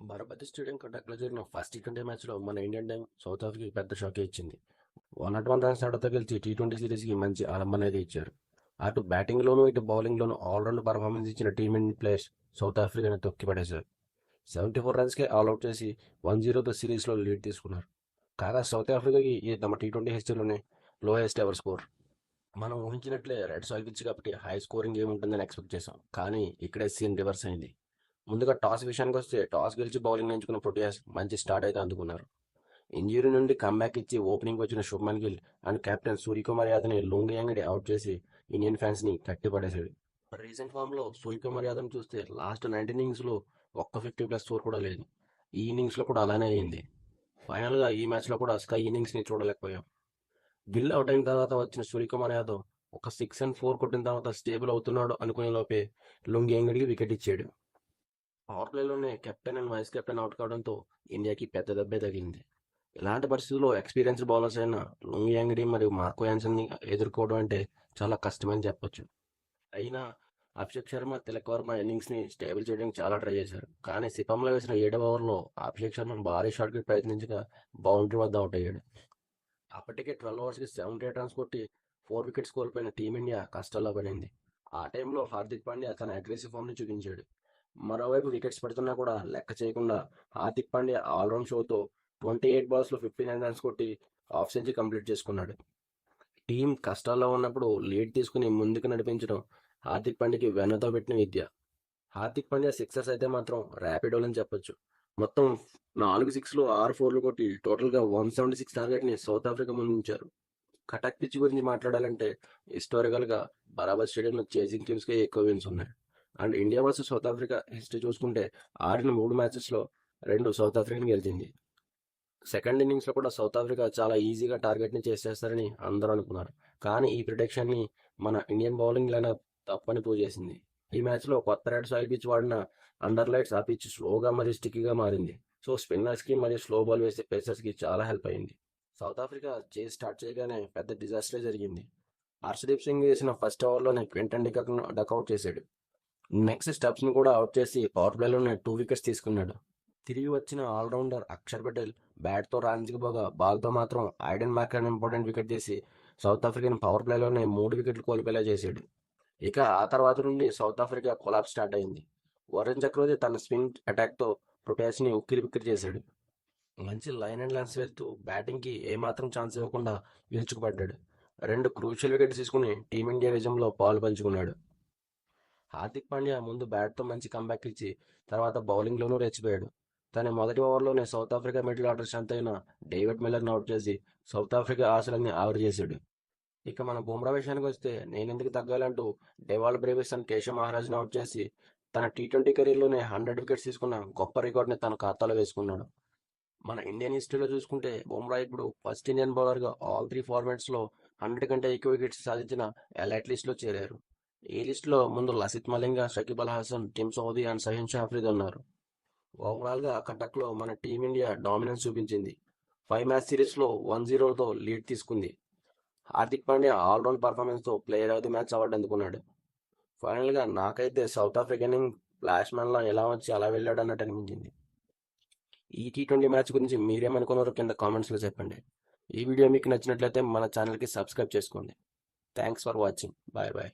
Bharat stadium కటక్లో జరిగిన first T20 మ్యాచ్లో మన ఇండియన్ టీం సౌత్ ఆఫ్రికాకి పెద్ద షాక్ ఇచ్చింది. 101 రన్స్ తేడాతో గెలిచి టీ20 సిరీస్కి మంచి ఆరంభం అయితే ఇచ్చారు. అటు బ్యాటింగ్లోనూ ఇటు బౌలింగ్లోనూ ఆల్రౌండ్ పర్ఫార్మెన్స్ ఇచ్చిన టీమిండియన్ ప్లేయర్స్ సౌత్ ఆఫ్రికాని తొక్కిపడేశారు. 74 రన్స్కే ఆల్అౌట్ చేసి 1-0తో సిరీస్లో లీడ్ తీసుకున్నారు. కాగా సౌత్ ఆఫ్రికాకి ఇది తమ టీ20 హిస్టరీలోనే లోయెస్ట్ ఎవర్ స్కోర్. మనం ఊహించినట్లే రెడ్ సాయిల్ పిచ్ కాబట్టి హై స్కోరింగ్ గేమ్ ఉంటుందని ఎక్స్పెక్ట్ చేశాం, కానీ ఇక్కడే సీన్ రివర్స్ అయింది. ముందుగా టాస్ విషయానికి వస్తే టాస్ గెలిచి బౌలింగ్ ఎంచుకున్న ప్రోటియాస్ మంచి స్టార్ట్ అయితే అందుకున్నారు. ఇంజరీ నుండి కమ్బ్యాక్ ఇచ్చి ఓపెనింగ్ వచ్చిన శుభ్మన్ గిల్ అండ్ కెప్టెన్ సూర్యకుమార్ యాదవ్ని లొంగి అంగడి అవుట్ చేసి ఇండియన్ ఫ్యాన్స్ని కట్టిపడేశాడు. రీసెంట్ ఫామ్లో సూర్యకుమార్ యాదవ్ని చూస్తే లాస్ట్ 19 ఇన్నింగ్స్లో ఒక్క 50+ స్కోర్ కూడా లేదు. ఈ ఇన్నింగ్స్లో కూడా అలానే అయింది. ఫైనల్గా ఈ మ్యాచ్లో కూడా స్కై ఇన్నింగ్స్ని చూడలేకపోయాం. గిల్ అవుట్ అయిన తర్వాత వచ్చిన సూర్యకుమార్ యాదవ్ ఒక 6 and 4 కొట్టిన తర్వాత స్టేబుల్ అవుతున్నాడు అనుకునే లోపే లొంగి అంగడికి వికెట్ ఇచ్చాడు. పవర్ ప్లేలోనే captain and vice captain out కావడంతో ఇండియాకి పెద్ద దెబ్బే తగిలింది. ఇలాంటి పరిస్థితుల్లో ఎక్స్పీరియన్స్డ్ బౌలర్స్ అయిన లొంగి అంగడి మరియు మార్కో యాన్సన్ని ఎదుర్కోవడం అంటే చాలా కష్టమని చెప్పొచ్చు. అయినా అభిషేక్ శర్మ, తిలక్ వర్మ ఇన్నింగ్స్ని స్టేబుల్ చేయడానికి చాలా ట్రై చేశారు. కానీ సిపంలో వేసిన 7వ ఓవర్లో అభిషేక్ శర్మ భారీ షాట్కి ప్రయత్నించగా బౌండరీ వద్ద అవుట్ అయ్యాడు. అప్పటికే 12 ఓవర్స్కి 78 రన్స్ కొట్టి 4 వికెట్స్ కోల్పోయిన టీమిండియా కష్టాల్లో పడింది. ఆ టైంలో హార్దిక్ పాండ్యా తన అగ్రెసివ్ ఫామ్ని చూపించాడు. మరోవైపు వికెట్స్ పడుతున్నా కూడా లెక్క చేయకుండా హార్దిక్ పాండ్యా ఆల్రౌండ్ షోతో 28 బాల్స్లో 59 రన్స్ కొట్టి హాఫ్ సెంచరీ కంప్లీట్ చేసుకున్నాడు. టీం కష్టాల్లో ఉన్నప్పుడు లీడ్ తీసుకుని ముందుకు నడిపించడం హార్దిక్ పాండ్యాకి వెన్నతో పెట్టిన విద్య. హార్దిక్ పాండ్యా సిక్సర్స్ అయితే మాత్రం ర్యాపిడోల్ అని చెప్పొచ్చు. మొత్తం 4 సిక్స్లు 6 4లు కొట్టి టోటల్గా 176 టార్గెట్ని సౌత్ ఆఫ్రికా ముందుంచారు. కటక్ పిచ్ గురించి మాట్లాడాలంటే హిస్టారికల్గా బరాబర్ స్టేడియంలో చేసింగ్ టీమ్స్కే ఎక్కువ విన్స్ ఉన్నాయి. And India versus south Africa history చూసుకుంటే ఆడిన 3 మ్యాచెస్లో 2 సౌత్ ఆఫ్రికాని గెలిచింది. సెకండ్ ఇన్నింగ్స్లో కూడా సౌత్ ఆఫ్రికా చాలా ఈజీగా టార్గెట్ని చేసేస్తారని అందరూ అనుకున్నారు. కానీ ఈ ప్రిడిక్షన్ని మన ఇండియన్ బౌలింగ్ లైనప్ తప్పని ప్రూవ్ చేసింది. ఈ మ్యాచ్లో కొత్త రెడ్ సాయిల్ పిచ్ వాడిన అండర్లైట్స్ ఆ పిచ్ స్లోగా మరియు స్టిక్కీగా మారింది. సో స్పిన్నర్స్కి మరియు స్లో బాల్ వేసే పేసర్స్కి చాలా హెల్ప్ అయింది. సౌత్ ఆఫ్రికా చేసి స్టార్ట్ చేయగానే పెద్ద డిజాస్టరే జరిగింది. హర్షదీప్ సింగ్ వేసిన ఫస్ట్ ఓవర్లోనే క్వింటన్ డికాక్ను డకౌట్ చేశాడు. నెక్స్ట్ స్టబ్స్ని కూడా అవుట్ చేసి పవర్ ప్లేలోనే 2 వికెట్స్ తీసుకున్నాడు. తిరిగి వచ్చిన ఆల్రౌండర్ అక్షర్ పటేల్ బ్యాట్తో రాణించకపోగా బాల్తో మాత్రం ఐడెన్ మార్కర్ ఇంపార్టెంట్ వికెట్ తీసి సౌత్ ఆఫ్రికన్ పవర్ ప్లేలోనే 3 వికెట్లు కోల్పోయేలా చేశాడు. ఇక ఆ తర్వాత నుండి సౌత్ ఆఫ్రికా కొలాప్స్ స్టార్ట్ అయింది. వరుణ్ చక్రవర్తి తన స్వింగ్ అటాక్తో ప్రొటాస్ని ఉక్కిరి బిక్కిరి చేశాడు. మంచి లైన్ అండ్ లెన్స్ వేస్తూ బ్యాటింగ్కి ఏమాత్రం ఛాన్స్ ఇవ్వకుండా విరుచుకుపడ్డాడు. 2 క్రూషియల్ వికెట్స్ తీసుకుని టీమిండియా విజయంలో పాలు పంచుకున్నాడు. హార్దిక్ పాండ్యా ముందు బ్యాట్తో మంచి కంబ్యాక్ ఇచ్చి తర్వాత బౌలింగ్లోనూ రెచ్చిపోయాడు. తన మొదటి ఓవర్లోనే South Africa middle order strength అయిన డేవిడ్ మిల్లర్ను అవుట్ చేసి సౌత్ ఆఫ్రికా ఆశలన్నీ ఆవిరి చేశాడు. ఇక మన బుమ్రా విషయానికి వస్తే నేనెందుకు తగ్గాలంటూ డెవాల్ బ్రేవిస్ అండ్ కేశవ్ మహారాజ్ని అవుట్ చేసి తన టీ20 కెరీర్లోనే 100 వికెట్స్ తీసుకున్న గొప్ప రికార్డ్ని తన ఖాతాలో వేసుకున్నాడు. మన ఇండియన్ హిస్టరీలో చూసుకుంటే బుమ్రా ఇప్పుడు ఫస్ట్ ఇండియన్ బౌలర్గా ఆల్ 3 ఫార్మాట్స్లో 100 కంటే ఎక్కువ వికెట్స్ సాధించిన ఎలైట్ లిస్ట్లో చేరారు. ఈ లిస్టులో ముందు Lasith Malinga, Shakib Al Hasan, Tim Southee and Shaheen Afridi ఉన్నారు. ఓవరాల్గా కటక్లో మన టీమిండియా డామినెన్స్ చూపించింది. 5 మ్యాచ్ సిరీస్లో 1-0తో లీడ్ తీసుకుంది. హార్దిక్ పాండ్యా ఆల్రౌండ్ పర్ఫార్మెన్స్తో player of the match award అందుకున్నాడు. ఫైనల్గా నాకైతే సౌత్ ఆఫ్రికన్ ఫ్లాష్ మ్యాన్లా ఎలా వచ్చి అలా వెళ్ళాడు అన్నట్టు అనిపించింది. ఈ టీ20 మ్యాచ్ గురించి మీరేమనుకున్నారో కింద కామెంట్స్లో చెప్పండి. ఈ వీడియో మీకు నచ్చినట్లయితే మన ఛానల్కి సబ్స్క్రైబ్ చేసుకోండి. Thanks for watching. Bye bye.